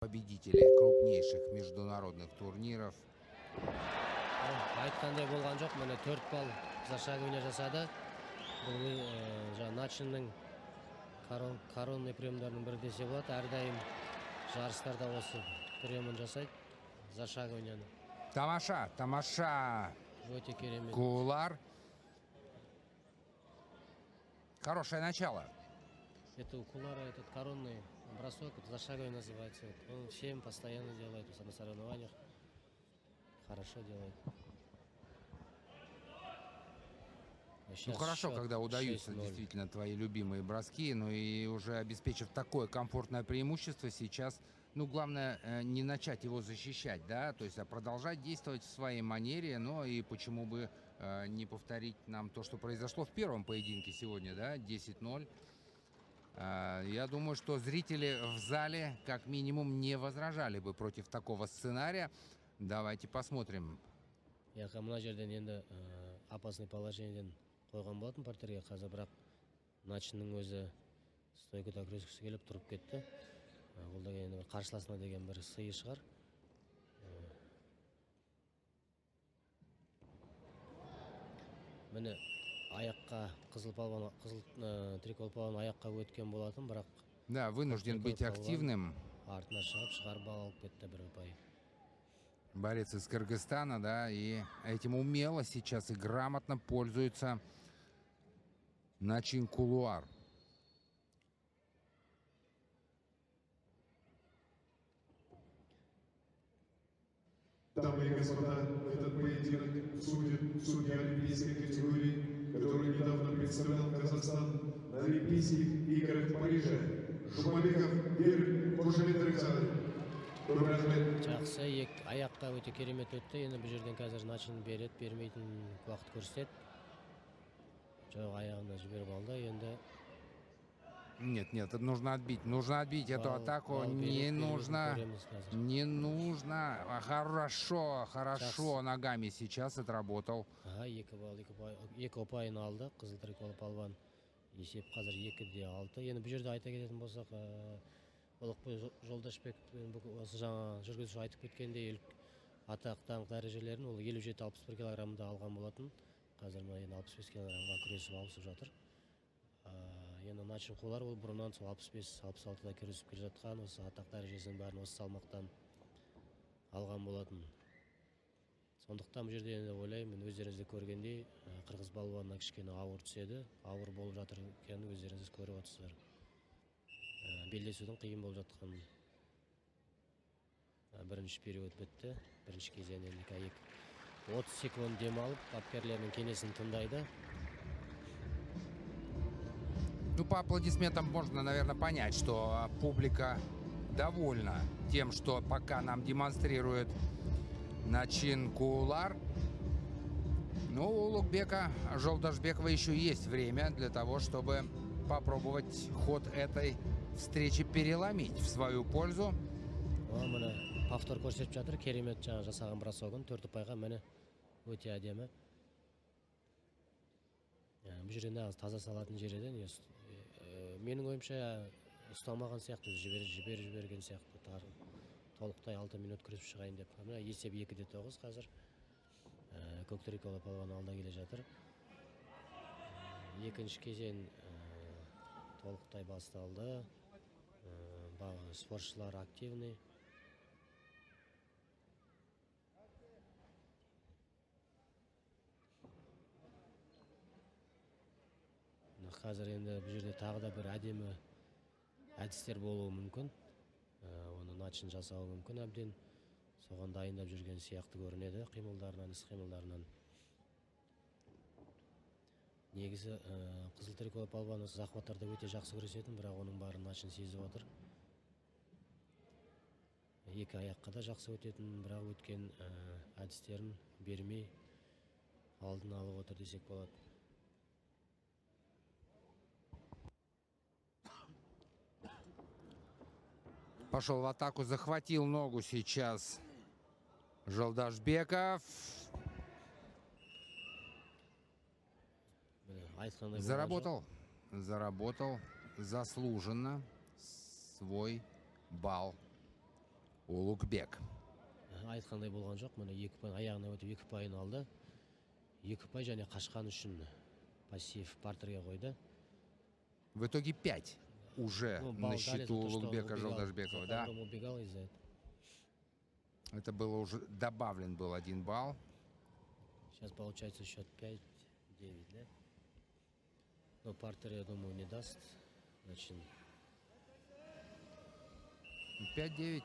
Победители крупнейших международных турниров. Айтқандай болған жоқ, міне 4 балл Зашагойна жасады. Бұл жаңа Начиннің коронный приемдарының бірі десе болады. Әрдайым жарыстарда осы приемын жасайды Зашагойняны. Тамаша. Өте керемет. Куулар. Хорошее начало. Это у Кулара этот коронный бросок, это Зашагой называется. Он всем постоянно делает на соревнованиях. Хорошо делает. Ну хорошо, когда удаются действительно твои любимые броски, но и уже обеспечив такое комфортное преимущество сейчас, ну главное не начать его защищать, да, то есть продолжать действовать в своей манере, но и почему бы не повторить нам то, что произошло в первом поединке сегодня, да, 10-0. Я думаю, что зрители в зале как минимум не возражали бы против такого сценария. Давайте посмотрим. Я мына жерден енді опасный положениеден қойған болатын партерге, қазір бірақ Начиннің өзі стойкада күрескісі келіп тұрып кетті. Ол да енді қарсыласына деген бір сыйы шығар. Міне аяққа қызыл трикол палван аяққа өткен болатын, бірақ да, вынужден быть активным. Артына шығарып алып кетті бір ұпай. Борец из Кыргызстана, да, и этим умело сейчас и грамотно пользуется Начин Кулуар. Дамы и господа, этот поединок судит судья олимпийской категории, который недавно представлял Казахстан на Олимпийских играх в Париже. Жумабеков Игорь Кожаметович. Жақсы, аяққа өте керемет өтті. Енді бұл жерден қазір Начин береді, бермейтін уақыт көрсетеді. Жоқ, аяғына жіберіп алды. Енді Нет, нужно отбить эту атаку. Не нужно. Хорошо ногами сейчас отработал. Екі ұпайын алды. Қызыл трикол палван есеп қазір 2-6. Енді бұл жерде айта кететін болсақ, Олықбай Жолдашбек осы жаңа жүргізуші айтып кеткенде атақ даңқ дәрежелерін ол 57-61 килограммда алған болатын. Қазір енді 65 килограммға күресіп алысып жатыр. Енді Начин Кулуар ол бұрыннан сол 65-66-да күресіп келе жатқан, осы атақ дәрежесінің бәрін осы салмақтан алған болатын. Сондықтан бұл жерде енді ойлаймын, өздеріңізді көргендей, қырғыз балуанына кішкене ауыр түседі, ауыр болып жатыр екенін өздеріңіз көріп отырсыздар. Белдесудің қиын болып жатқан бірінші период бітті. Бірінші кезеңнен 30 секунд дем алып, бапкерлерінің кеңесін тыңдайды. Ну, по аплодисментам можно, наверное, понять, что публика довольна тем, что пока нам демонстрирует Начин Кулуар. Но у Улугбека Жолдашбекова еще есть время для того, чтобы попробовать ход этой встречи переломить в свою пользу. Міне повтор көрсетіп жатыр, керемет жаңа жасаған бросогын 4 ұпайға, міне өте әдемі. Бұл жерде таза салатын жерден менің ойымша ұсталмаған сияқты, жіберген сияқты, толықтай 6 минут күресіп шығайын деп. Есеп 2-9 қазір. Көк трикол палван алда келе жатыр. Екінші кезең толықтай басталды. Спортшылар активный. Қазір енді бұл жерде тағы да бір әдемі әдістер болуы мүмкін. Оны Начин жасауы мүмкін әбден. Соған дайындап жүрген сияқты көрінеді, қимылдарынан, іс-қимылдарынан. Негізі қызыл трикол палван осы захваттарда өте жақсы күресетін, бірақ оның барын Начин сезіп отыр. Екі аяққа да жақсы өтетін, бірақ өткен әдістерін бермей алдын алып отыр десек болады. Пошел в атаку, захватил ногу сейчас Жолдашбеков. Заработал заслуженно свой балл. Улугбек. айтқандай болған жоқ. Міне 2 ұпай аяғына өтіп 2 ұпайын алды. 2 ұпай және қашқан үшін пассив партерге қойды. В итоге 5 уже Ну, на балл дали счету за то, что Улугбека убегал. Жолдашбекова, За да? то, что он убегал из-за этого. Это было уже добавлен был 1 балл. Сейчас получается счет 5-9, да? Но партер, я думаю, не даст. Значит, 5-9.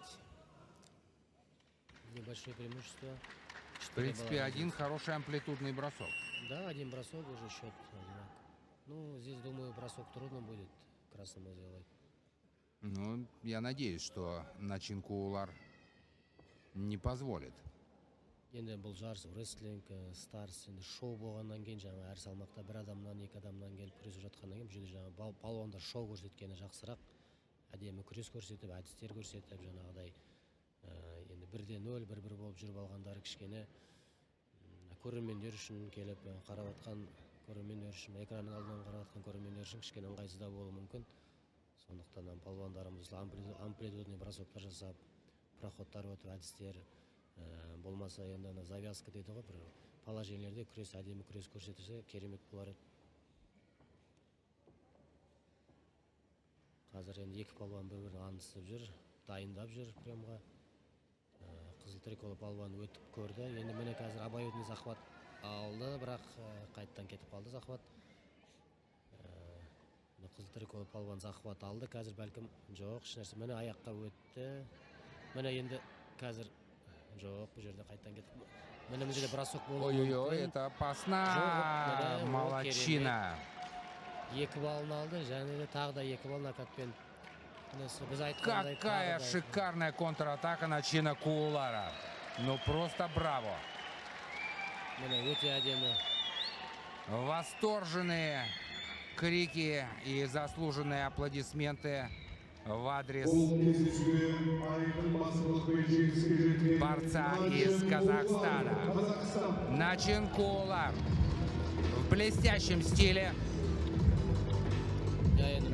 небольшое преимущество. В принципе, один хороший амплитудный бросок. Да, один бросок уже счет одинаковый. Ну, здесь, думаю, бросок трудно будет красному сделать. Ну, я надеюсь, что начинку Улар не позволит. Енді бұл жарыс рестлинг, старс, енді шоу болғаннан кейін жаңа әр салмақта бір адамнан, 2 адамнан келіп күресіп жатқаннан кейін бұл жерде жаңа палуандар шоу көрсеткені жақсырақ. Әдемі күрес көрсетіп, әдістер көрсетіп, жаңағыдай енді 1-0, 1-1 болып жүріп алғандары кішкене көрермендер үшін келіп қарап жатқан көрермендер үшін, экранның алдынан қарап жатқан көрермендер үшін кішкене ыңғайсыздау болуы мүмкін. Сондықтан палуандарымыз амплитудный бросоктар жасап, проходтар өтіп, әдістер болмаса енді завязка дейді ғой, бір положениелерде күрес, әдемі күрес көрсетілсе керемет болар еді. Қазір енді 2 палуан бір-бірін анысып жүр, дайындап жүр приемға. Қызыл триколы палуан өтіп көрді. Енді міне қазір обоюдный захват алды, бірақ қайттан кетіп қалды захват. Қызыл триколы палуан захват алды, қазір бәлкім жоқ, ешнәрсе. Міне аяққа өтті. Міне енді қазір жоқ, бұл жерде қайттан кетіп. Міне бұл жерде бросок болуы мүмкін. Ой-ой-ой, это опасно. Молодчина. 2 баллын алды, және де тағы да 2 балл нокаутпен. Біз айтқандай Какая шикарная контратака начинок Улара. Ну просто браво. Міне өте әдемі. Восторженные крики и заслуженные аплодисменты в адрес борца из Казахстана. Начинку Улар в блестящем стиле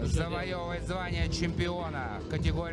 завоевывает звание чемпиона в категории